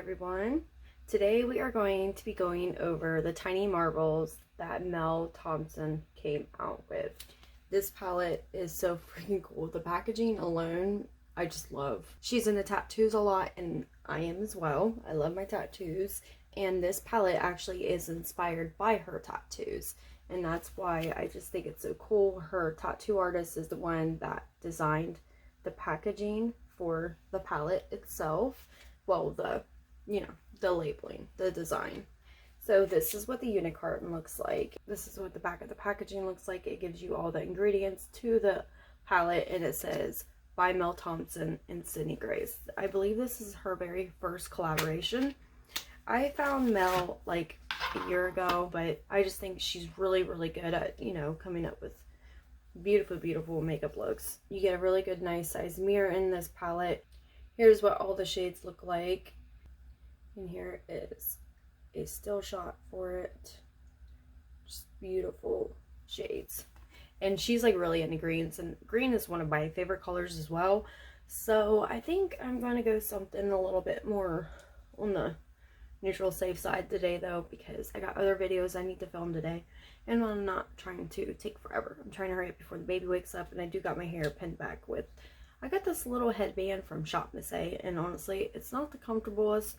everyone. Today we are going to be going over the Tiny Marbles that Mel Thompson came out with. This palette is so freaking cool. The packaging alone, I just love. She's into tattoos a lot, and I am as well. I love my tattoos, and this palette actually is inspired by her tattoos, and that's why I just think it's so cool. Her tattoo artist is the one that designed the packaging for the palette itself. Well, the labeling, the design. So this is what the unit carton looks like. This is what the back of the packaging looks like. It gives you all the ingredients to the palette, and it says by Mel Thompson and Sydney Grace. I believe this is her very first collaboration. I found Mel like a year ago, but I just think she's really good at, coming up with beautiful makeup looks. You get a really good nice size mirror in this palette. Here's what all the shades look like. And here is a still shot for it. Just beautiful shades. And she's like really into greens, and green is one of my favorite colors as well. So I think I'm going to go something a little bit more on the neutral safe side today though, because I got other videos I need to film today, and I'm not trying to take forever. I'm trying to hurry up before the baby wakes up, and I do got my hair pinned back with, I got this little headband from Shop Miss A, and honestly it's not the comfortablest,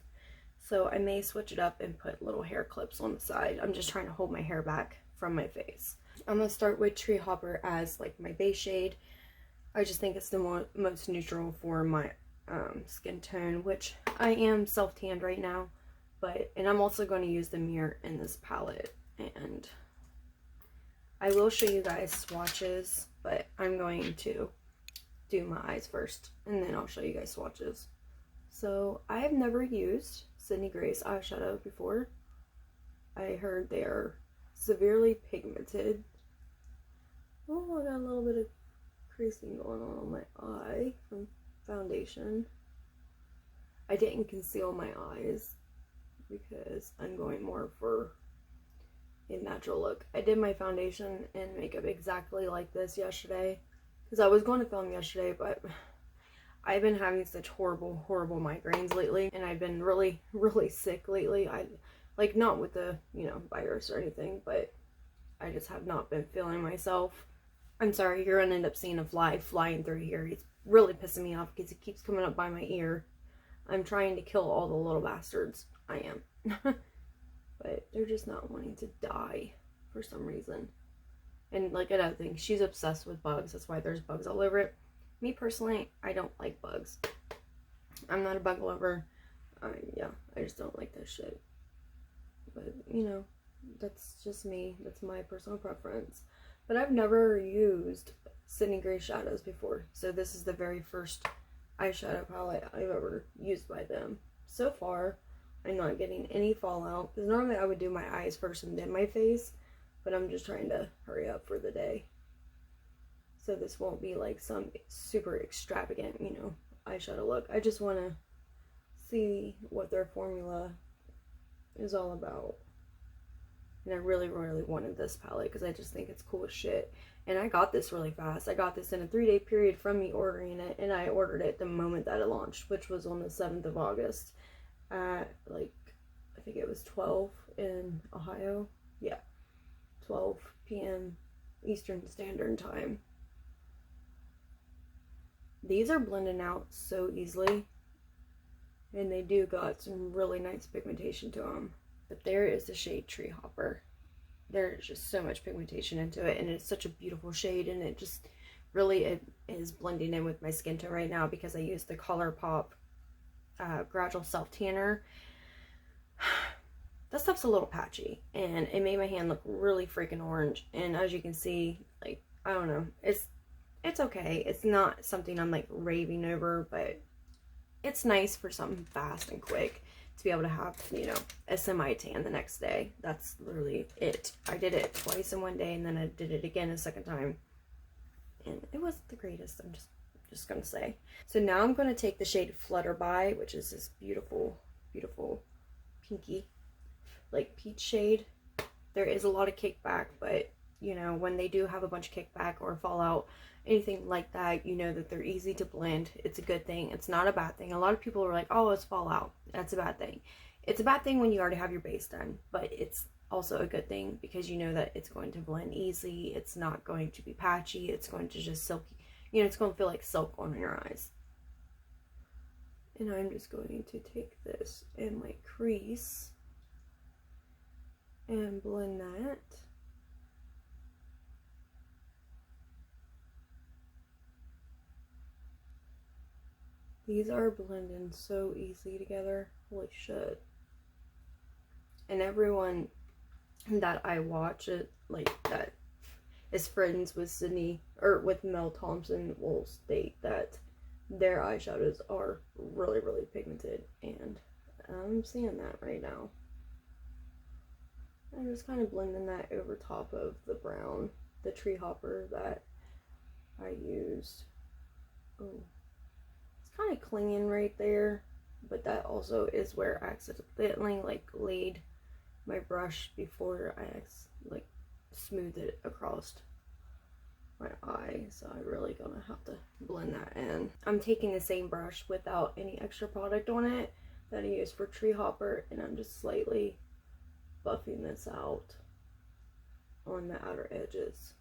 so I may switch it up and put little hair clips on the side. I'm just trying to hold my hair back from my face. I'm going to start with Tree Hopper as like my base shade. I just think it's the most neutral for my skin tone, which I am self-tanned right now. And I'm also going to use the mirror in this palette, and I will show you guys swatches, but I'm going to do my eyes first, and then I'll show you guys swatches. So I have never used Sydney Grace eyeshadow before. I heard they are severely pigmented. Oh, I got a little bit of creasing going on my eye from foundation. I didn't conceal my eyes because I'm going more for a natural look. I did my foundation and makeup exactly like this yesterday, because I was going to film yesterday, but I've been having such horrible migraines lately, and I've been really sick lately. I like, not with the virus or anything, but I just have not been feeling myself. I'm sorry, you're gonna end up seeing a fly flying through here. It's really pissing me off because it keeps coming up by my ear. I'm trying to kill all the little bastards. I am. But they're just not wanting to die for some reason. And like another thing, she's obsessed with bugs. That's why there's bugs all over it. Me personally, I don't like bugs. I'm not a bug lover. Yeah, I just don't like that shit. But, that's just me. That's my personal preference. But I've never used Sydney Grace shadows before. So this is the very first eyeshadow palette I've ever used by them. So far, I'm not getting any fallout, because normally I would do my eyes first and then my face, but I'm just trying to hurry up for the day. So this won't be like some super extravagant, eyeshadow look. I just want to see what their formula is all about. And I really wanted this palette because I just think it's cool as shit. And I got this really fast. I got this in a 3-day period from me ordering it, and I ordered it the moment that it launched, which was on the 7th of August at like, I think it was 12 in Ohio. Yeah, 12 p.m. Eastern Standard Time. These are blending out so easily, and they do got some really nice pigmentation to them. But there is the shade Tree Hopper. There's just so much pigmentation into it, and it's such a beautiful shade, and it just really, it is blending in with my skin tone right now because I used the ColourPop Gradual Self Tanner. That stuff's a little patchy, and it made my hand look really freaking orange. And as you can see, like, I don't know, it's okay. It's not something I'm like raving over, but it's nice for something fast and quick to be able to have, a semi-tan the next day. That's really it. I did it twice in one day, and then I did it again a second time, and it wasn't the greatest, I'm just gonna say. So now I'm gonna take the shade Flutterby, which is this beautiful pinky, like peach shade. There is a lot of kickback, but you know, when they do have a bunch of kickback or fallout, anything like that, you know that they're easy to blend. It's a good thing. It's not a bad thing. A lot of people are like, oh, it's fallout. That's a bad thing. It's a bad thing when you already have your base done, but it's also a good thing because you know that it's going to blend easy. It's not going to be patchy. It's going to just silky, you know, it's going to feel like silk on your eyes. And I'm just going to take this in my crease and blend that. These are blending so easy together. Holy shit. And everyone that I watch it, like, that is friends with Sydney, or with Mel Thompson, will state that their eyeshadows are really, really pigmented. And I'm seeing that right now. I'm just kind of blending that over top of the brown, the tree hopper that I used. Oh. Kind of clinging right there, but that also is where I accidentally like laid my brush before I like smoothed it across my eye, so I'm really gonna have to blend that in. I'm taking the same brush without any extra product on it that I used for tree hopper, and I'm just slightly buffing this out on the outer edges.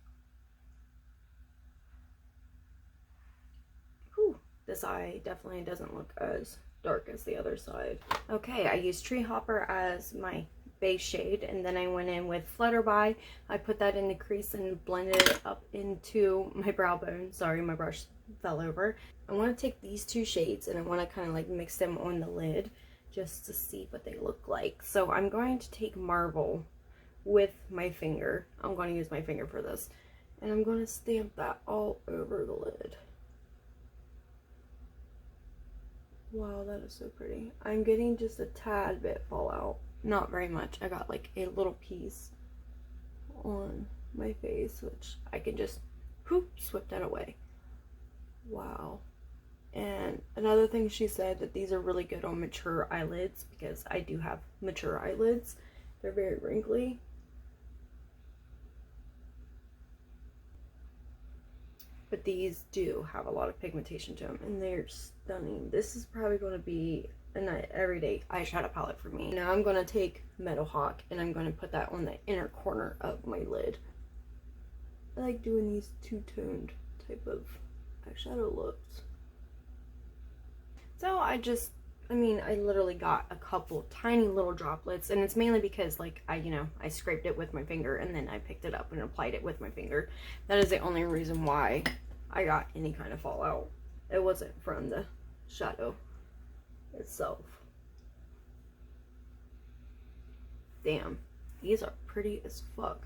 Whew. This eye definitely doesn't look as dark as the other side. Okay, I used Tree Hopper as my base shade, and then I went in with Flutterby. I put that in the crease and blended it up into my brow bone. Sorry, my brush fell over. I want to take these two shades and I want to kind of like mix them on the lid just to see what they look like. So I'm going to take Marble with my finger. I'm going to use my finger for this. And I'm going to stamp that all over the lid. Wow, that is so pretty. I'm getting just a tad bit fallout. Not very much. I got like a little piece on my face, which I can just whoop, sweep that away. Wow. And another thing she said that these are really good on mature eyelids, because I do have mature eyelids. They're very wrinkly. But these do have a lot of pigmentation to them, and they're stunning. This is probably going to be an everyday eyeshadow palette for me. Now I'm going to take Meadowhawk, and I'm going to put that on the inner corner of my lid. I like doing these two-toned type of eyeshadow looks. So I literally got a couple tiny little droplets, and it's mainly because like I scraped it with my finger and then I picked it up and applied it with my finger. That is the only reason why I got any kind of fallout. It wasn't from the shadow itself. Damn, these are pretty as fuck.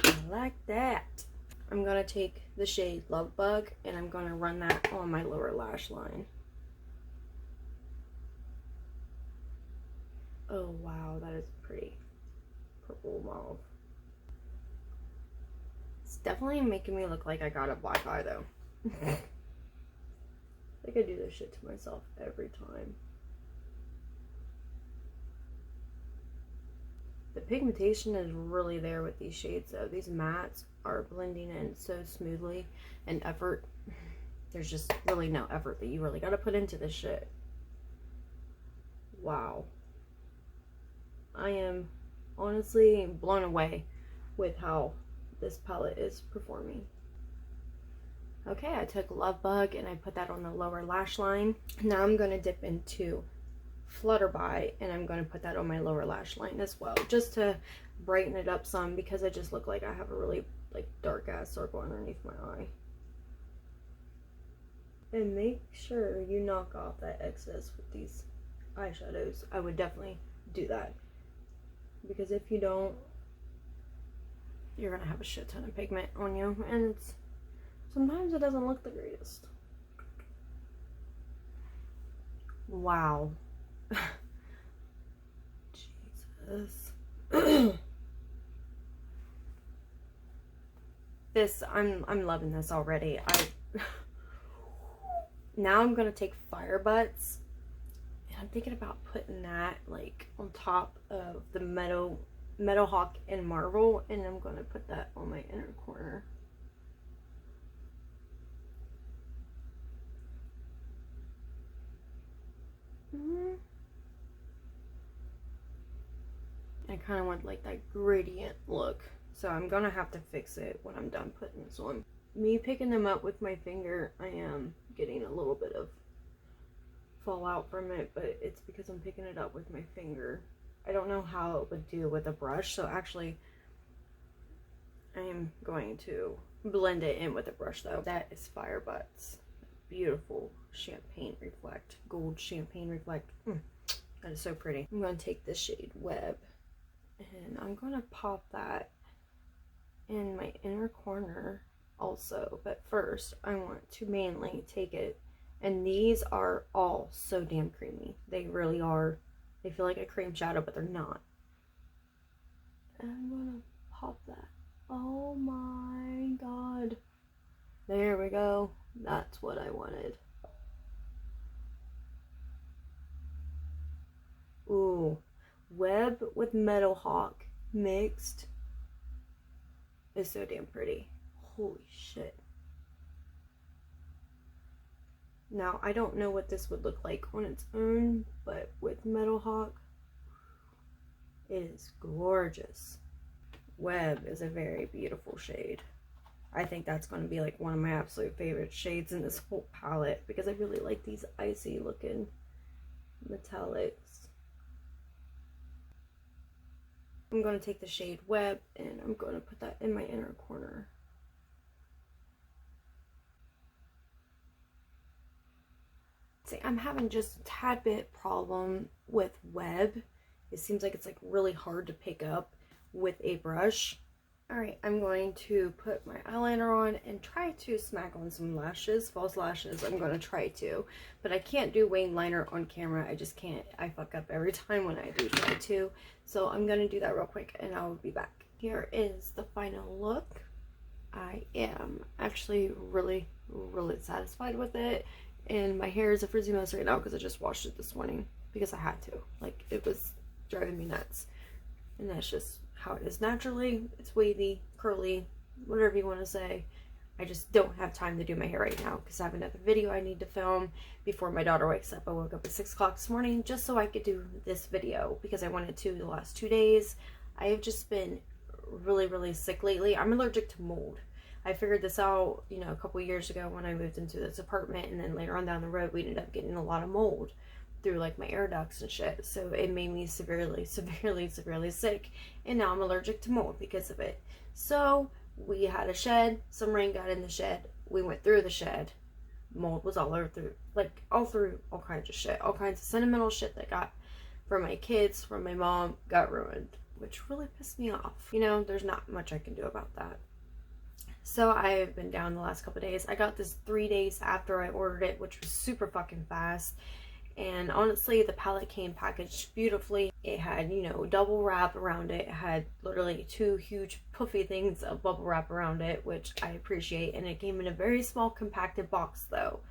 I like that. I'm gonna take the shade Love Bug and I'm gonna run that on my lower lash line. Oh wow, that is pretty. Purple mauve. It's definitely making me look like I got a black eye though. I think I do this shit to myself every time. The pigmentation is really there with these shades though. These mattes are blending in so smoothly, and effort. There's just really no effort that you really gotta put into this shit. Wow. I am honestly blown away with how this palette is performing. Okay, I took Love Bug and I put that on the lower lash line. Now I'm going to dip into Flutterby and I'm going to put that on my lower lash line as well, just to brighten it up some, because I just look like I have a really like dark ass circle underneath my eye. And make sure you knock off that excess with these eyeshadows. I would definitely do that, because if you don't, you're gonna have a shit ton of pigment on you, and sometimes it doesn't look the greatest. Wow. Jesus. I'm loving this already. Now I'm gonna take Fire Butts, and I'm thinking about putting that like on top of the Meadow Meadowhawk and Marble, and I'm going to put that on my inner corner. I kind of want like that gradient look, so I'm gonna have to fix it when I'm done putting this on. Me picking them up with my finger, I am getting a little bit of fallout from it, but it's because I'm picking it up with my finger. I don't know how it would do with a brush, so actually I am going to blend it in with a brush though. That is Fire Butts. Beautiful champagne reflect, gold champagne reflect. That is so pretty. I'm going to take this shade Web, and I'm going to pop that in my inner corner also. But first, I want to mainly take it, and these are all so damn creamy. They really are. They feel like a cream shadow, but they're not. And I'm going to pop that. Oh my god. There we go. That's what I wanted. Ooh, Web with Meadowhawk mixed is so damn pretty. Holy shit. Now, I don't know what this would look like on its own, but with Meadowhawk, it is gorgeous. Web is a very beautiful shade. I think that's going to be like one of my absolute favorite shades in this whole palette, because I really like these icy looking metallics. I'm going to take the shade Web, and I'm going to put that in my inner corner. See, I'm having just a tad bit problem with Web. It seems like it's like really hard to pick up with a brush. Alright, I'm going to put my eyeliner on and try to smack on some lashes, false lashes. I'm going to try to, but I can't do wing liner on camera. I just can't. I fuck up every time when I do try to. So I'm going to do that real quick and I'll be back. Here is the final look. I am actually really satisfied with it. And my hair is a frizzy mess right now because I just washed it this morning because I had to. Like, it was driving me nuts. And that's just how it is naturally. It's wavy, curly, whatever you want to say. I just don't have time to do my hair right now because I have another video I need to film before my daughter wakes up. I woke up at 6 o'clock this morning just so I could do this video because I wanted to the last 2 days. I have just been really sick lately. I'm allergic to mold. I figured this out, you know, a couple years ago when I moved into this apartment, and then later on down the road we ended up getting a lot of mold through like my air ducts and shit. So it made me severely sick, and now I'm allergic to mold because of it. So we had a shed, some rain got in the shed, we went through the shed, mold was all over through, like all through all kinds of shit, all kinds of sentimental shit that got from my kids, from my mom, got ruined, which really pissed me off. You know, there's not much I can do about that. So I've been down the last couple of days. I got this 3 days after I ordered it, which was super fucking fast. And honestly, the palette came packaged beautifully. It had, you know, double wrap around it. It had literally 2 huge puffy things of bubble wrap around it, which I appreciate. And it came in a very small compacted box though.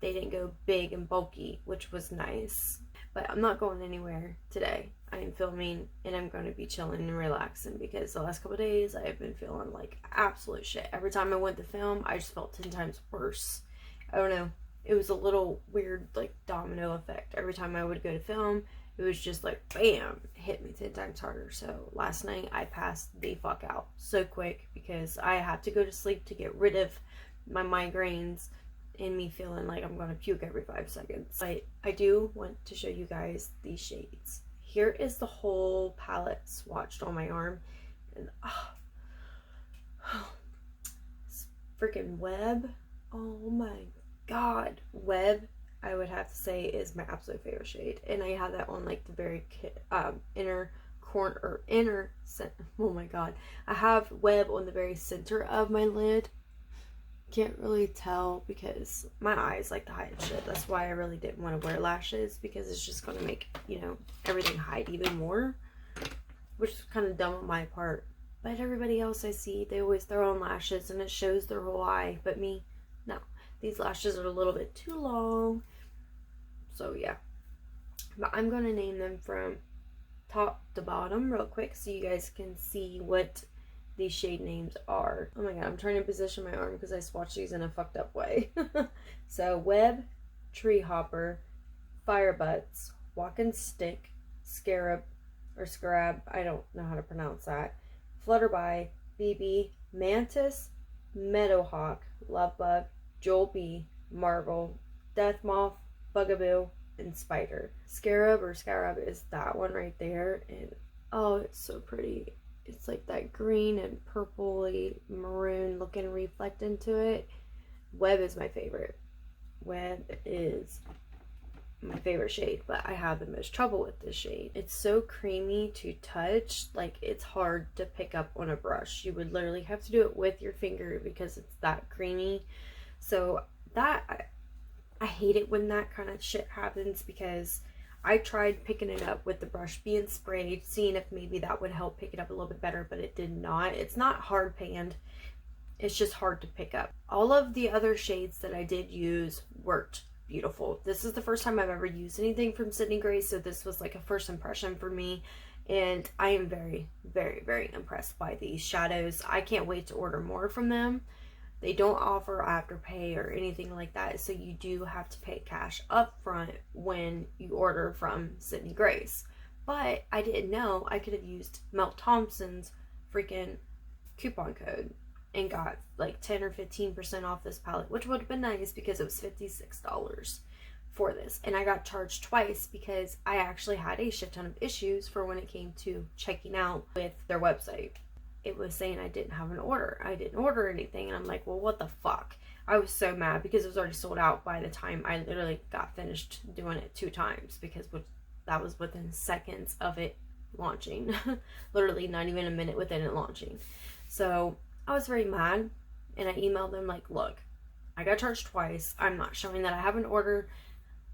They didn't go big and bulky, which was nice. But I'm not going anywhere today. I am filming and I'm going to be chilling and relaxing because the last couple of days I have been feeling like absolute shit. Every time I went to film, I just felt 10 times worse. I don't know. It was a little weird, like, domino effect. Every time I would go to film, it was just like, bam, it hit me 10 times harder. So last night I passed the fuck out so quick because I had to go to sleep to get rid of my migraines and me feeling like I'm going to puke every 5 seconds. I do want to show you guys these shades. Here is the whole palette swatched on my arm. And freaking Web. Oh my god. Web, I would have to say, is my absolute favorite shade. And I have that on like the very inner corner, or inner center. Oh my god. I have Web on the very center of my lid. Can't really tell because my eyes like to hide shit. That's why I really didn't want to wear lashes, because it's just going to make, you know, everything hide even more, which is kind of dumb on my part. But everybody else I see, they always throw on lashes and it shows their whole eye. But me, no. These lashes are a little bit too long. So yeah. But I'm going to name them from top to bottom real quick so you guys can see what these shade names are. Oh my god, I'm trying to position my arm because I swatched these in a fucked up way. So Web, Tree Hopper, Firebutts, Walking Stick, Scarab, I don't know how to pronounce that, Flutterby, BB, Mantis, Meadowhawk, Lovebug, Joel Marble, Death Moth, Bugaboo, and Spider. Scarab is that one right there, and oh, it's so pretty. It's like that green and purpley maroon looking reflect into it. Web is my favorite. Web is my favorite shade, but I have the most trouble with this shade. It's so creamy to touch, like it's hard to pick up on a brush. You would literally have to do it with your finger because it's that creamy. So that, I hate it when that kind of shit happens, because I tried picking it up with the brush being sprayed, seeing if maybe that would help pick it up a little bit better, but it did not. It's not hard panned, it's just hard to pick up. All of the other shades that I did use worked beautiful. This is the first time I've ever used anything from Sydney Grace, so this was like a first impression for me, and I am very, very, very impressed by these shadows. I can't wait to order more from them. They don't offer afterpay or anything like that, so you do have to pay cash up front when you order from Sydney Grace. But I didn't know I could have used Mel Thompson's freaking coupon code and got like 10 or 15% off this palette, which would have been nice because it was $56 for this. And I got charged twice because I actually had a shit ton of issues for when it came to checking out with their website. It was saying I didn't have an order. I didn't order anything, and I'm like, well, what the fuck? I was so mad because it was already sold out by the time I literally got finished doing it 2 times, because that was within seconds of it launching. Literally not even a minute within it launching. So I was very mad, and I emailed them like, look, I got charged twice. I'm not showing that I have an order.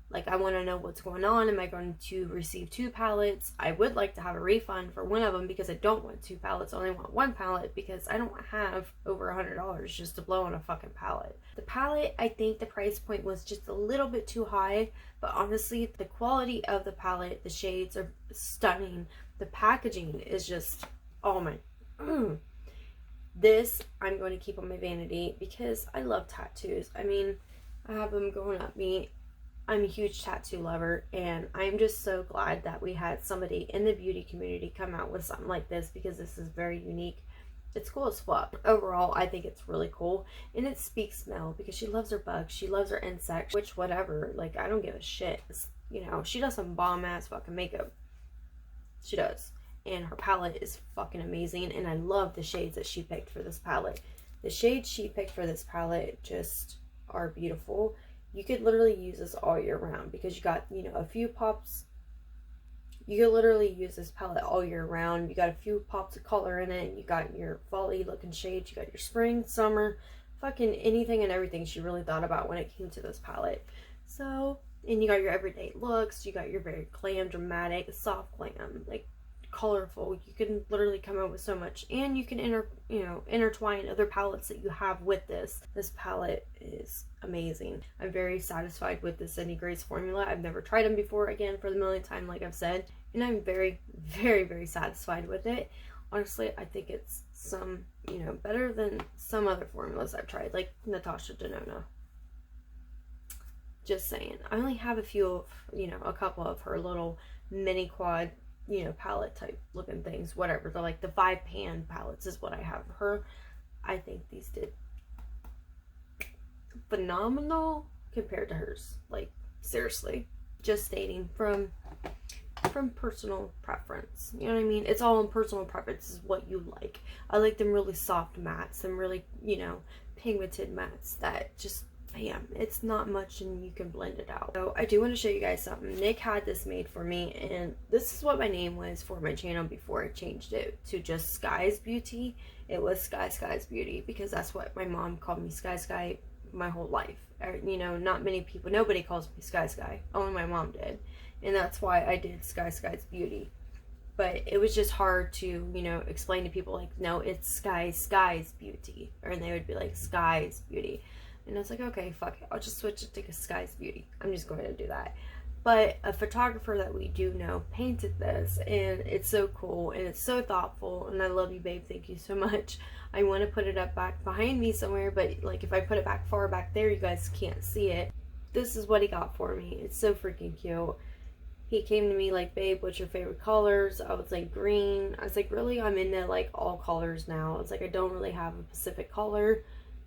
Like, I want to know what's going on. Am I going to receive 2 palettes? I would like to have a refund for one of them because I don't want 2 palettes. I only want 1 palette because I don't have over $100 just to blow on a fucking palette. The palette, I think the price point was just a little bit too high, but honestly, the quality of the palette, the shades are stunning. The packaging is just, oh my, This, I'm going to keep on my vanity because I love tattoos. I mean, I have them going up me. I'm a huge tattoo lover, and I'm just so glad that we had somebody in the beauty community come out with something like this, because this is very unique. It's cool as fuck. Overall, I think it's really cool, and it speaks Mel because she loves her bugs, she loves her insects, which whatever, like, I don't give a shit. You know, she does some bomb ass fucking makeup. She does. And her palette is fucking amazing, and I love the shades that she picked for this palette. The shades she picked for this palette just are beautiful. You could literally use this all year round because you got, you know, a few pops. You could literally use this palette all year round. You got a few pops of color in it. You got your fall-y looking shades. You got your spring, summer, fucking anything and everything she really thought about when it came to this palette. So, and you got your everyday looks. You got your very glam, dramatic, soft glam, like colorful. You can literally come out with so much, and you can intertwine other palettes that you have with this. This palette is amazing. I'm very satisfied with the Sydney Grace formula. I've never tried them before, again, for the millionth time, like I've said, and I'm very, very, very satisfied with it. Honestly, I think it's some, you know, better than some other formulas I've tried, like Natasha Denona. Just saying. I only have a few of, you know, a couple of her little mini quad, you know, palette type looking things, whatever. They're like the 5-pan palettes is what I have for her. I think these did phenomenal compared to hers. Like, seriously. Just stating from personal preference. You know what I mean? It's all in personal preference, is what you like. I like them really soft mattes, them really, you know, pigmented mattes that just, bam, it's not much and you can blend it out. So I do want to show you guys something. Nick had this made for me, and this is what my name was for my channel before I changed it to just Sky's Beauty. It was Sky's Beauty because that's what my mom called me, Sky my whole life. You know, not many people, nobody calls me Sky. Only my mom did. And that's why I did Sky's Beauty. But it was just hard to, you know, explain to people, like, no, it's Sky's Beauty. Or they would be like, Sky's Beauty. And I was like, okay, fuck it. I'll just switch it to Sky's Beauty. I'm just going to do that. but a photographer that we do know painted this, and it's so cool and it's so thoughtful, and I love you, babe. Thank you so much. I want to put it up back behind me somewhere, but like if I put it back far back there, you guys can't see it. This is what he got for me. It's so freaking cute. He came to me like, babe, what's your favorite colors? I was like, green. I was like, really? I'm into like all colors now. It's like, I don't really have a specific color.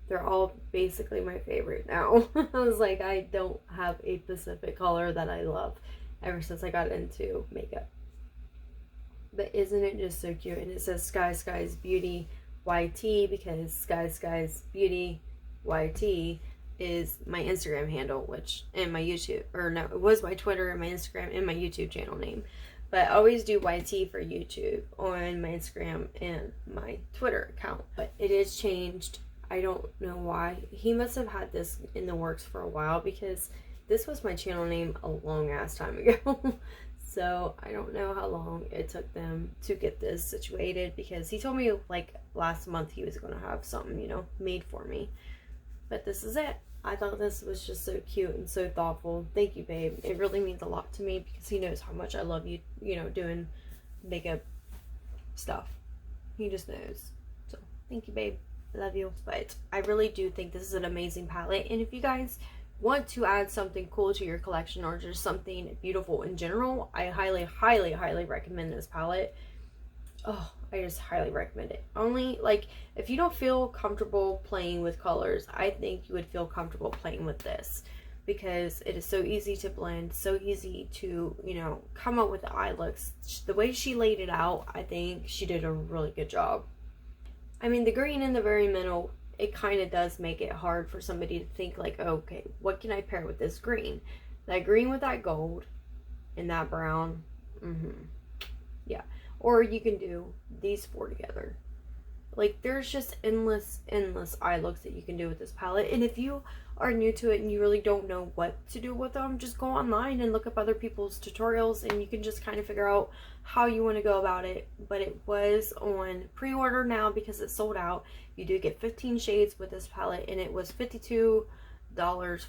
They're all basically my favorite now. I was like, I don't have a specific color that I love ever since I got into makeup. But isn't it just so cute? And it says Sky Sky's Beauty YT, because Sky Sky's Beauty YT is my Instagram handle, which, and my YouTube, or no, it was my Twitter and my Instagram and my YouTube channel name. But I always do YT for YouTube on my Instagram and my Twitter account. But it is changed. I don't know why. He must have had this in the works for a while, because this was my channel name a long ass time ago. So I don't know how long it took them to get this situated, because he told me like last month he was going to have something, you know, made for me. But this is it. I thought this was just so cute and so thoughtful. Thank you, babe. It really means a lot to me, because he knows how much I love you, you know, doing makeup stuff. He just knows. So thank you, babe. I love you. But I really do think this is an amazing palette. And if you guys want to add something cool to your collection, or just something beautiful in general, I highly, highly, highly recommend this palette. Oh, I just highly recommend it. Only, like, if you don't feel comfortable playing with colors, I think you would feel comfortable playing with this, because it is so easy to blend, so easy to, you know, come up with the eye looks. The way she laid it out, I think she did a really good job. I mean, the green in the very middle, it kind of does make it hard for somebody to think like, oh, okay, what can I pair with this green? That green with that gold and that brown. Yeah. Or you can do these four together. Like, there's just endless eye looks that you can do with this palette. And if you are new to it and you really don't know what to do with them, just go online and look up other people's tutorials, and you can just kind of figure out how you want to go about it. But it was on pre-order now because it's sold out. You do get 15 shades with this palette, and it was $52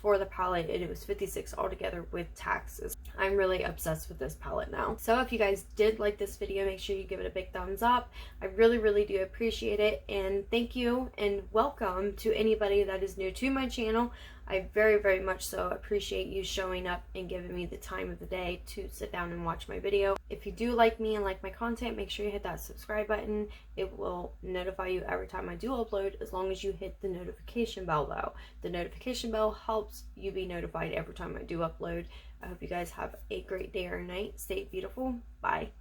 for the palette, and it was $56 altogether with taxes. I'm really obsessed with this palette now. So if you guys did like this video, make sure you give it a big thumbs up. I really, really do appreciate it, and thank you and welcome to anybody that is new to my channel. I very, very much so appreciate you showing up and giving me the time of the day to sit down and watch my video. If you do like me and like my content, make sure you hit that subscribe button. It will notify you every time I do upload, as long as you hit the notification bell though. The notification bell helps you be notified every time I do upload. I hope you guys have a great day or night. Stay beautiful. Bye.